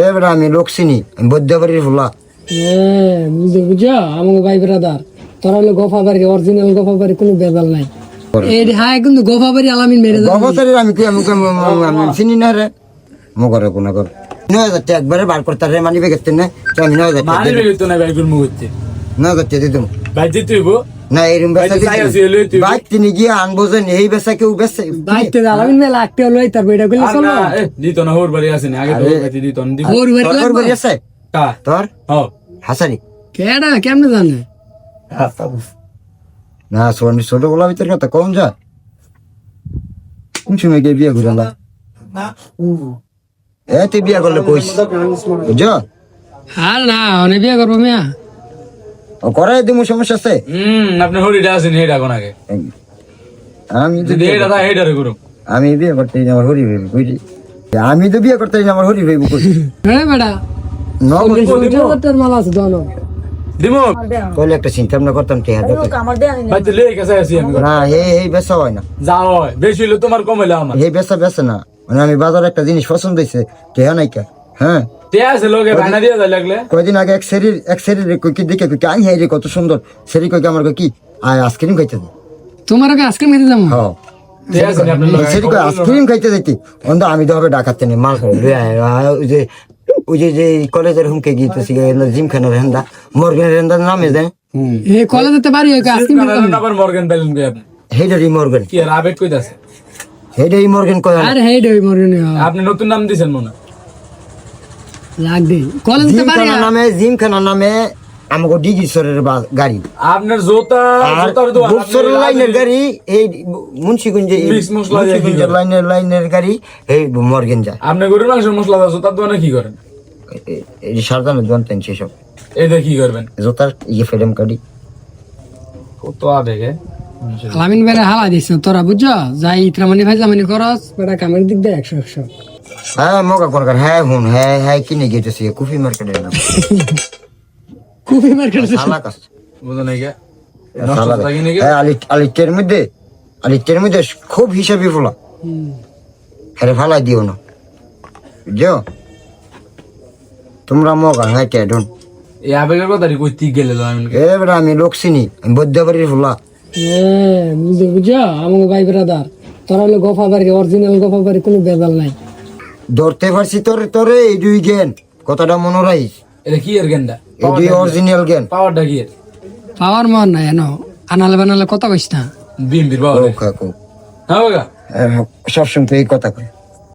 এবার আমি লোক চিনি, আমি বৈদ্যবাড়ির ফুলা। বুঝা আমাকে ভাই ব্রাদার তোরা হলো গোফাবাড়ি অরিজিনাল গোফাবাড়ি কোনো বেজাল নাই। এই হ্যাঁ কিন্তু গোফাবাড়ি আলামিন মেরে যাবে। গফাতারির আমি কি আমি চিনি না রে। মগরে কোন কর 9000 টাকা একবারে বার করতে রে মানি বেগেতে না। আমি 9000 টাকা মানি বেগেতে না ভাই গুলমু হচ্ছে 9000 টাকা দিতাম। ভাই দিতে হইব না এরম বেচা দিতে বাইক তিনি গিয়ে আনবো যে এই বেচা কেউ বেচে বাইতে আলামিন মেলা লাগতে হলো তার বেটা গুলো চলো না দিত না হোর বাড়ি আছে না আগে তো বাইতে দিত না দিব ওর বেটা তোর বাড়ি আছে কা তোর হ হাসারি কেডা কেমনে জানে না সোনি ছোট বলা ভিতর কথা কম যা কোন সময় গিয়ে বিয়ে করলা তুই বিয়ে করলে কইস বুঝছো আর না অনেক বিয়ে করবো মিয়া করাই দিমু সমস্যা আছে আপনি হরিটা আছেন হেডা কোন আগে আমি তো যদি হেডা থাকে হেডারে করুম আমি বিয়ে করতে আমার হরি ভাই বুঝলি আমি তো বিয়ে করতে আমার হরি ভাই কই হ্যাঁ বেটা তোর মাল আছে দোনো দিমু কইলে একটা চিন্তা ভাবনা করতাম কে হাতে ভাই তো লেই কাছে আছি আমি না এই বেচা হয় না যাও হয় বেশি হইলো তোমার কম হইলো আমার এই বেচা না মানে আমি বাজারে একটা জিনিস পছন্দ হয়েছে কে নাই কা হ্যাঁ তে আছে লোকে বানা দিয়া যায় লাগলে কয়দিন আগে এক সেরির কই কি দেখে কই আই রে কত সুন্দর সেরি কই আমার কি আইসক্রিম খাইতে দে তোমার আগে আইসক্রিম খেতে যাবো হ্যাঁ তে আছে আপনি সেরি কই আইসক্রিম খাইতে যাইতি অন্ধ আমি তো হবে ডাকাতে নে মাল খাই ওই যে কলেজের হুমকে গিয়েছি জিম খানার হেন্দা মর্গেনের হেন্দা নামে দেন এই কলেজেতে বাড়ি আইসক্রিম খেতে আবার মর্গান পাইলেন কই আপনি হেডারি মর্গেন কি আর আবেট কইতাছে হেডারি মর্গেন কয় আরে হেই দই মরনে আপনি নতুন নাম দিছেন মনে লাগ দে কলেজতে বাড়ি জিম খানা নামে আমাকে ডিগি সরের গাড়ি আপনার জোতা জোতার তো বুকসর লাইনের গাড়ি এই মুন্সিগঞ্জে লাইনের গাড়ি এই মর্গেন যায় আপনি গরুর মাংসের মশলা দাও জোতার দোকানে কি করেন এই সারদানের জানতেন সেসব এটা কি করবেন জোতার ফ্রেম কাটি কত আবেগে আলামিন বেরে হালা দিছ তোরা বুঝছো যাই ইত্রামানি ভাই জামানি করস বেটা কামের দিক দে 100 100 হ্যাঁ মগা করকার হ্যাঁ হুন হ্যাঁ কিনে গেতেছি কফি মার্কেটের নাম কফি মার্কেট সালাকাস বুঝো নাই কে হ্যাঁ আলিটের মধ্যে খুব হিসাবি ফোলা হ্যাঁ ফালাই দিও না বুঝছো তোমরা মগা হ্যাঁ কে ডন এই আবেগের কথা কই ঠিক গেলে আমি এবার আমি লোক চিনি আমি বৈদ্যবাড়ির ফুলা বুঝছো আমাকে ভাই ব্রাদার তোরা হলো গোফাবাড়ি অরিজিনাল গোফাবাড়ি কোনো বেজাল নাই ধরতে পারছি তোরে এই দুই জ্ঞান কথাটা মনে রাখিস এটা কি এর গেন্দা এই দুই অরিজিনাল জ্ঞান পাওয়ারটা কি এর পাওয়ার মন নাই এনো আনালে বানালে কথা কইস না বিম বির বাবা কাকু হ্যাঁ বাবা সবসময় তো এই কথা কয়